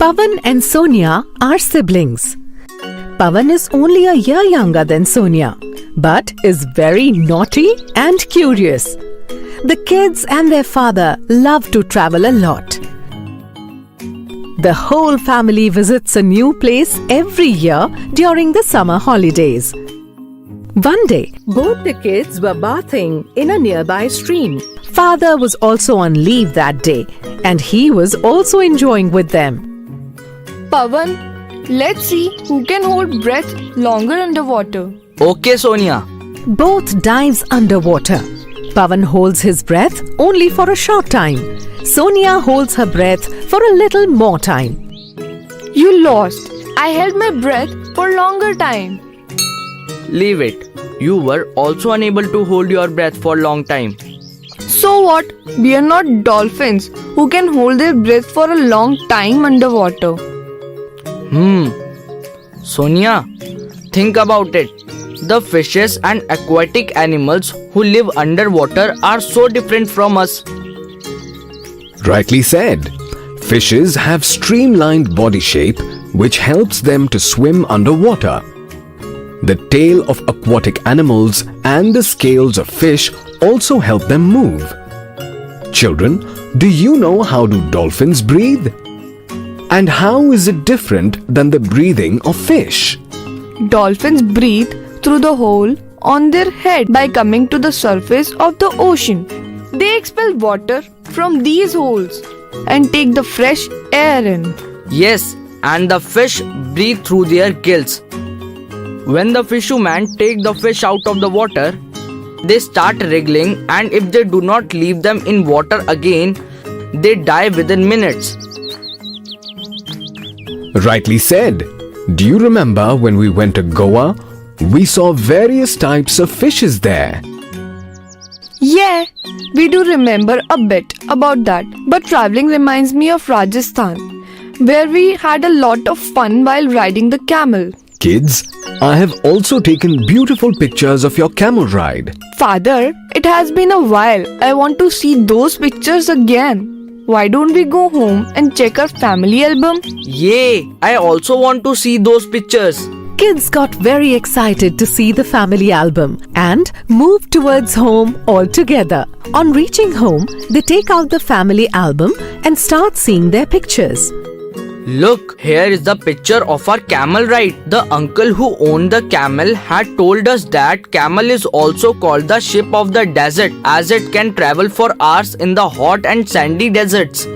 Pawan and Sonia are siblings. Pawan is only a year younger than Sonia, but is very naughty and curious. The kids and their father love to travel a lot. The whole family visits a new place every year during the summer holidays. One day, both the kids were bathing in a nearby stream. Father was also on leave that day, and he was also enjoying with them. Pawan, let's see who can hold breath longer underwater. Okay, Sonia. Both dives underwater. Pawan holds his breath only for a short time. Sonia holds her breath for a little more time. You lost. I held my breath for longer time. Leave it. You were also unable to hold your breath for a long time. So what? We are not dolphins who can hold their breath for a long time underwater. Sonia, think about it. The fishes and aquatic animals who live underwater are so different from us. Rightly said. Fishes have streamlined body shape which helps them to swim underwater. The tail of aquatic animals and the scales of fish also help them move. Children, do you know how do dolphins breathe? And how is it different than the breathing of fish? Dolphins breathe through the hole on their head by coming to the surface of the ocean. They expel water from these holes and take the fresh air in. Yes, and the fish breathe through their gills. When the fishermen take the fish out of the water, they start wriggling, and if they do not leave them in water again, they die within minutes. Rightly said. Do you remember when we went to Goa? We saw various types of fishes there. Yeah, we do remember a bit about that. But traveling reminds me of Rajasthan, where we had a lot of fun while riding the camel. Kids, I have also taken beautiful pictures of your camel ride. Father, it has been a while. I want to see those pictures again. Why don't we go home and check our family album? Yay! I also want to see those pictures. Kids got very excited to see the family album and moved towards home all together. On reaching home, they take out the family album and start seeing their pictures. Look, here is the picture of our camel ride. The uncle who owned the camel had told us that camel is also called the ship of the desert, as it can travel for hours in the hot and sandy deserts.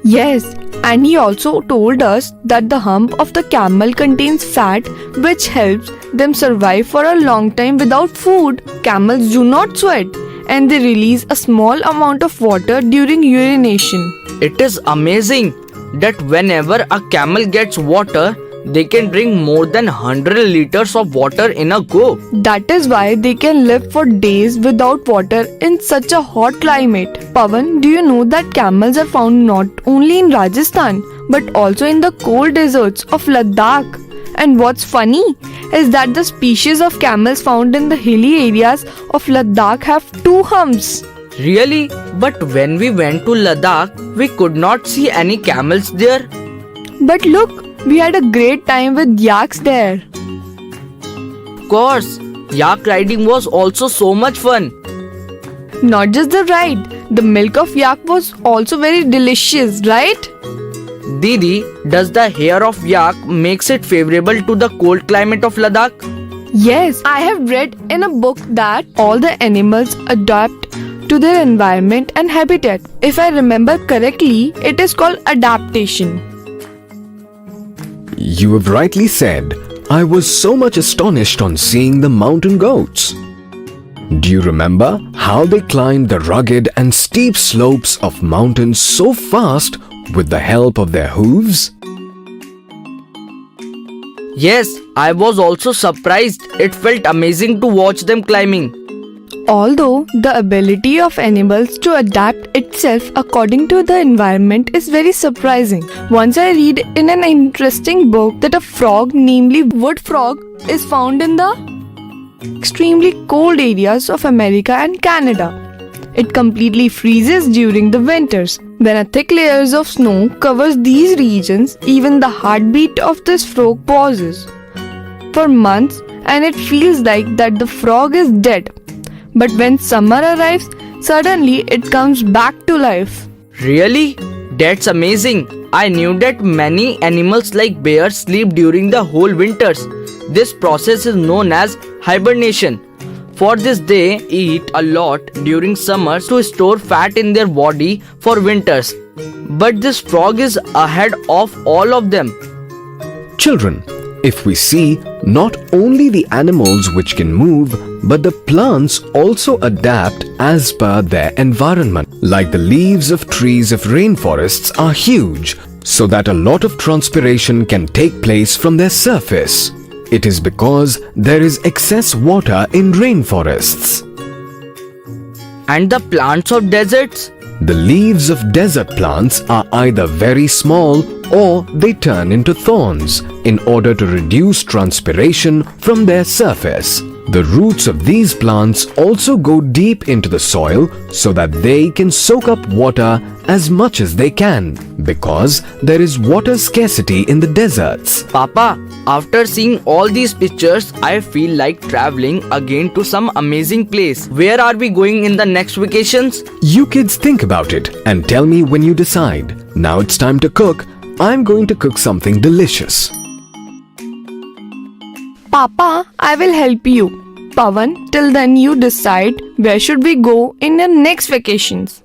Yes, and he also told us that the hump of the camel contains fat which helps them survive for a long time without food. Camels do not sweat and they release a small amount of water during urination. It is amazing that whenever a camel gets water, they can drink more than 100 liters of water in a go. That is why they can live for days without water in such a hot climate. Pawan, do you know that camels are found not only in Rajasthan but also in the cold deserts of Ladakh? And what's funny is that the species of camels found in the hilly areas of Ladakh have two humps. Really? But when we went to Ladakh, we could not see any camels there. But look, we had a great time with yaks there. Of course, yak riding was also so much fun. Not just the ride, the milk of yak was also very delicious, right? Didi, does the hair of yak makes it favorable to the cold climate of Ladakh? Yes, I have read in a book that all the animals adapt to their environment and habitat. If I remember correctly, it is called adaptation. You have rightly said. I was so much astonished on seeing the mountain goats. Do you remember how they climbed the rugged and steep slopes of mountains so fast with the help of their hooves? Yes, I was also surprised. It felt amazing to watch them climbing. Although the ability of animals to adapt itself according to the environment is very surprising. Once I read in an interesting book that a frog, namely wood frog, is found in the extremely cold areas of America and Canada. It completely freezes during the winters. When a thick layers of snow covers these regions, even the heartbeat of this frog pauses for months, and it feels like that the frog is dead. But when summer arrives, suddenly it comes back to life. Really? That's amazing. I knew that many animals like bears sleep during the whole winters. This process is known as hibernation. For this, they eat a lot during summers to store fat in their body for winters. But this frog is ahead of all of them. Children, if we see, not only the animals which can move, but the plants also adapt as per their environment. Like the leaves of trees of rainforests are huge, so that a lot of transpiration can take place from their surface. It is because there is excess water in rainforests. And the plants of deserts? The leaves of desert plants are either very small or they turn into thorns in order to reduce transpiration from their surface. The roots of these plants also go deep into the soil so that they can soak up water as much as they can, because there is water scarcity in the deserts. Papa, after seeing all these pictures, I feel like traveling again to some amazing place. Where are we going in the next vacations? You kids think about it and tell me when you decide. Now it's time to cook. I'm going to cook something delicious. Papa, I will help you. Pawan, till then you decide where should we go in your next vacations.